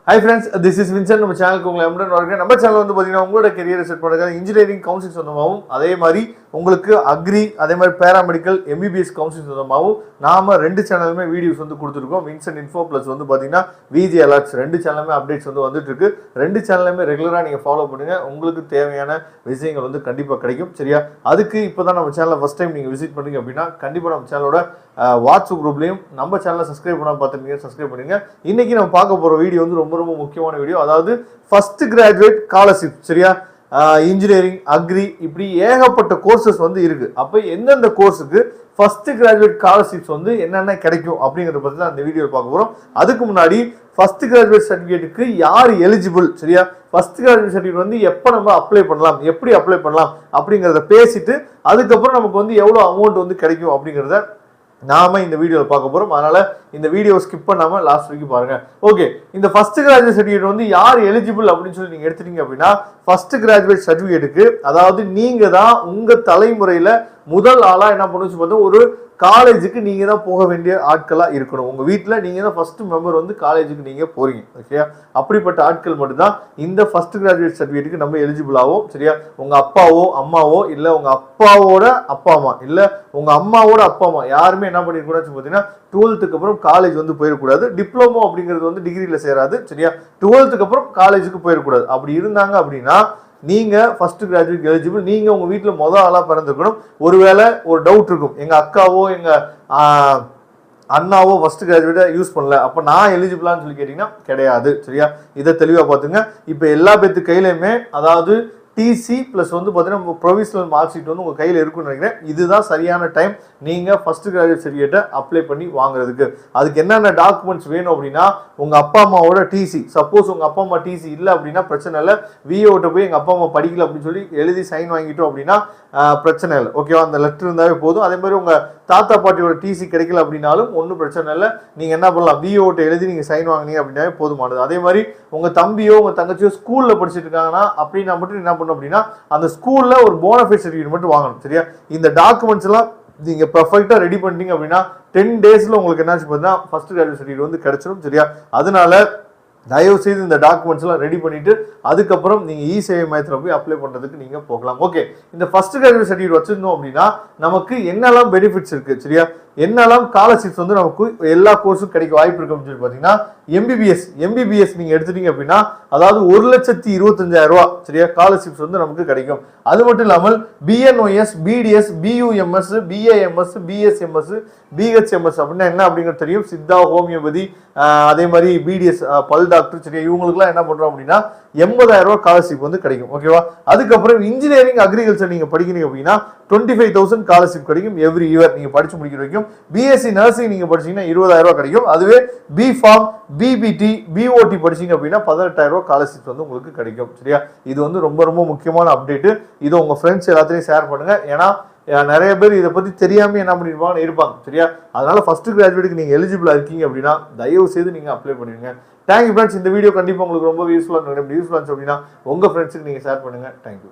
Hi friends, this is Vincent. நம்ம சேனலுக்கு உங்களை எம்டன் வரேன். நம்ம சேனல் வந்து பாத்தீங்கன்னா உங்களோட கரியரை செட் பண்ணுறது இன்ஜினியரிங் கவுன்சிலிங் சொந்தமாகவும் அதே மாதிரி உங்களுக்கு அக்ரி அதே மாதிரி பேராமெடிக்கல் எம்பிபிஎஸ் கவுன்சிலிங் சொந்தமாகவும் நாம ரெண்டு சேனலுமே வீடியோஸ் வந்து கொடுத்துருக்கோம். வின்சென்ட் இன்ஃபோ பிளஸ் வந்து பாத்தீங்கன்னா விஜி அலர்ட்ஸ் ரெண்டு சேனலுமே அப்டேட்ஸ் வந்து வந்துட்டு இருக்கு. ரெண்டு சேனலுமே ரெகுலரா நீங்க ஃபாலோ பண்ணுங்க. உங்களுக்கு தேவையான விஷயங்கள் வந்து கண்டிப்பா கிடைக்கும். சரியா? அதுக்கு இப்பதான் நம்ம சேனலை ஃபர்ஸ்ட் டைம் நீங்க விசிட் பண்ணீங்க அப்படின்னா கண்டிப்பா நம்ம சேனலோட வாட்ஸ்அப் குரூப்லையும் நம்ம சேனலை சப்ஸ்கிரைப் பண்ண பார்த்துருக்கீங்க, சப்ஸ்கிரைப் பண்ணுங்க. இன்னைக்கு நம்ம பார்க்க போற வீடியோ வந்து ரொம்ப முக்கியமான வீடியோ. அதாவது ஃபர்ஸ்ட் கிராஜுவேட் ஸ்காலர்ஷிப். சரியா? இன்ஜினியரிங் அக்ரி இப்படி ஏகப்பட்ட கோர்சஸ் வந்து இருக்கு. அப்ப எந்தெந்த கோர்ஸுக்கு ஃபர்ஸ்ட் கிராஜுவேட் ஸ்காலர்ஷிப்ஸ் வந்து என்னென்ன கிடைக்கும் அப்படிங்கறத பத்தி தான் இந்த வீடியோ பார்க்க போறோம். அதுக்கு முன்னாடி ஃபர்ஸ்ட் கிராஜுவேட் சர்டிஃபிகேட்டுக்கு யார் எலிஜிபிள், சரியா, ஃபர்ஸ்ட் கிராஜுவேட் சர்டிஃபிகேட் வந்து எப்போ நம்ம அப்ளை பண்ணலாம், எப்படி அப்ளை பண்ணலாம் அப்படிங்கிறத பேசிட்டு அதுக்கப்புறம் நமக்கு வந்து எவ்வளோ அமௌண்ட் வந்து கிடைக்கும் அப்படிங்கிறத நாம இந்த வீடியோவில் பார்க்க போறோம். அதனால இந்த வீடியோ ஸ்கிப் பண்ணாம லாஸ்ட் வரைக்கும் பாருங்க. ஓகே, இந்த ஃபர்ஸ்ட் கிராஜுவேட் சர்டிஃபிகேட் வந்து யார் எலிஜிபிள் அப்படின்னு சொல்லி நீங்க எடுத்துட்டீங்க அப்படின்னா ஃபர்ஸ்ட் கிராஜுவேட் சர்டிஃபிகேட்டுக்கு அதாவது நீங்க தான் உங்க தலைமுறையில முதல் ஆளா என்ன பண்ணுச்சு பார்த்தா ஒரு காலேஜுக்கு நீங்க தான் போக வேண்டிய ஆட்களா இருக்கணும். உங்க வீட்டுல நீங்க தான் ஃபர்ஸ்ட் மெம்பர் வந்து காலேஜுக்கு நீங்க போறீங்க. ஓகே, அப்படிப்பட்ட ஆட்கள் மட்டும்தான் இந்த ஃபர்ஸ்ட் கிராஜுவேட் சர்டிஃபிகேட்டுக்கு நம்ம எலிஜிபிள் ஆகும். சரியா? உங்க அப்பாவோ அம்மாவோ இல்ல உங்க அப்பாவோட அப்பா அம்மா இல்ல உங்க அம்மாவோட அப்பா அம்மா யாருமே என்ன பண்ணிருக்கூடாது பார்த்தீங்கன்னா 12th அப்புறம் காலேஜ் வந்து போயிடக்கூடாது. டிப்ளமோ அப்படிங்கிறது வந்து டிகிரியில சேராது. சரியா? 12th அப்புறம் காலேஜுக்கு போயிடக்கூடாது. அப்படி இருந்தாங்க அப்படின்னா நீங்க ஃபர்ஸ்ட் கிராஜுவேட் எலிஜிபிள். நீங்க உங்க வீட்டுல முதல் ஆளா பிறந்திருக்கணும். ஒருவேளை ஒரு டவுட் இருக்கும், எங்க அக்காவோ எங்க அண்ணாவோ ஃபர்ஸ்ட் கிராஜுவேட்டா யூஸ் பண்ணல, அப்ப நான் எலிஜிபிளான்னு சொல்லி கேட்டீங்கன்னா கிடையாது. சரியா? இதை தெளிவா பாத்துங்க. இப்ப எல்லா பேத்து கையிலுமே அதாவது டிசி பிளஸ் வந்து பார்த்தீங்கன்னா ப்ரொவிஷனல் மார்க் ஷீட் வந்து உங்கள் கையில் இருக்குன்னு நினைக்கிறேன். இதுதான் சரியான டைம் நீங்கள் ஃபர்ஸ்ட் கிராஜுவேட் சர்டிஃபிகேட்டை அப்ளை பண்ணி வாங்குறதுக்கு. அதுக்கு என்னென்ன டாக்குமெண்ட்ஸ் வேணும் அப்படின்னா உங்கள் அப்பா அம்மாவோட டிசி. சப்போஸ் உங்கள் அப்பா அம்மா டிசி இல்லை அப்படின்னா பிரச்சனை இல்லை. விஓட்ட போய் எங்கள் அப்பா அம்மா படிக்கல அப்படின்னு சொல்லி எழுதி சைன் வாங்கிட்டோம் அப்படின்னா பிரச்சனை இல்லை. ஓகேவா? அந்த லெட்டர் இருந்தாவே போதும். அதே மாதிரி உங்கள் தாத்தா பாட்டியோட டிசி கிடைக்கல அப்படின்னாலும் ஒன்றும் பிரச்சனை இல்லை. நீங்கள் என்ன பண்ணலாம், விஓட்ட எழுதி நீங்கள் சைன் வாங்கினீங்க அப்படின்னாவே போதுமானது. அதே மாதிரி உங்கள் தம்பியோ உங்கள் தங்கச்சியோ ஸ்கூலில் படிச்சுட்டு இருக்காங்கன்னா அப்படின்னா மட்டும் என்ன பண்ணணும் அப்படின்னா அந்த ஸ்கூல்ல ஒரு போனஃபைட் சர்டிஃபிகேட் மட்டும் வாங்கணும். சரியா? இந்த டாக்குமெண்ட்ஸ் எல்லாம் நீங்க பெர்ஃபெக்ட்டா ரெடி பண்ணிட்டீங்க அப்படின்னா 10 டேஸ்ல உங்களுக்கு என்னாச்சு பார்த்தா ஃபர்ஸ்ட் கிராஜுவேட் சர்டிஃபிகேட் வந்து கிடைச்சிடும். சரியா? அதனால தயவு செய்து இந்த டாக்குமெண்ட்ஸ் எல்லாம் ரெடி பண்ணிட்டு அதுக்கப்புறம் நீங்க இ சேவை மையத்தில் போய் அப்ளை பண்றதுக்கு நீங்க போகலாம். ஓகே, இந்த ஃபர்ஸ்ட் கிராஜுவேட் சர்டிஃபிகேட் வச்சிருந்தோம் அப்படின்னா நமக்கு என்னெல்லாம் பெனிஃபிட்ஸ் இருக்கு, சரியா, என்னெல்லாம் ஸ்காலர்ஷிப்ஸ் வந்து நமக்கு எல்லா கோர்ஸும் கிடைக்க வாய்ப்பு இருக்கு அப்படின்னு சொல்லி பாத்தீங்கன்னா எம்பிபிஎஸ் நீங்க எடுத்துட்டீங்க அப்படின்னா அதாவது 1,25,000 ரூபாய், சரியா, ஸ்காலர்ஷிப்ஸ் வந்து நமக்கு கிடைக்கும். அது மட்டும் இல்லாமல் BNOS, BDS, BUMS, BAMS, BSMS, BHMS அப்படின்னா என்ன அப்படிங்கிறது தெரியும். சித்தா, ஹோமியோபதி, அதே மாதிரி பிடிஎஸ் பல் டாக்டர், சரியா, இவங்களுக்குலாம் என்ன பண்றோம் அப்படின்னா 80,000 ரூபாய் ஸ்காலர்ஷிப் வந்து கிடைக்கும். ஓகேவா? அதுக்கப்புறம் இன்ஜினியரிங் அக்ரிகல்ச்சர் நீங்க படிக்கிறீங்க அப்படின்னா 25,000 ஸ்காலர்ஷிப் கிடைக்கும் எவ்ரி இயர் நீங்க படிச்சு முடிக்கிற வரைக்கும். பிஎஸ்சி நர்சிங் நீங்க படிச்சீங்கன்னா 20,000 ரூபாய் கிடைக்கும். அதுவே பி ஃபார்ம், பிபிடி, பிஓடி படிச்சீங்க அப்படின்னா 18,000 ரூபாய் ஸ்காலர்ஷிப் வந்து உங்களுக்கு கிடைக்கும். சரியா? இது வந்து ரொம்ப முக்கியமான அப்டேட். இதை உங்க ஃப்ரெண்ட்ஸ் எல்லாத்தையும் ஷேர் பண்ணுங்க. ஏன்னா நிறைய பேர் இதை பத்தி தெரியாம என்ன பண்ணிருப்பாங்க இருப்பாங்க. சரியா? அதனால ஃபர்ஸ்ட் கிராஜுவேட்டுக்கு நீங்க எலிஜிபிளா இருக்கீங்க அப்படின்னா தயவு செய்து நீங்க அப்ளை பண்ணிடுங்க. Thank you friends. இந்த வீடியோ கண்டிப்பா உங்களுக்கு ரொம்ப யூஸ்ஃபுல்லா இருந்துச்சு அப்படின்னா உங்க ஃப்ரெண்ட்ஸுக்கு நீங்க ஷேர் பண்ணுங்க. தேங்க்யூ.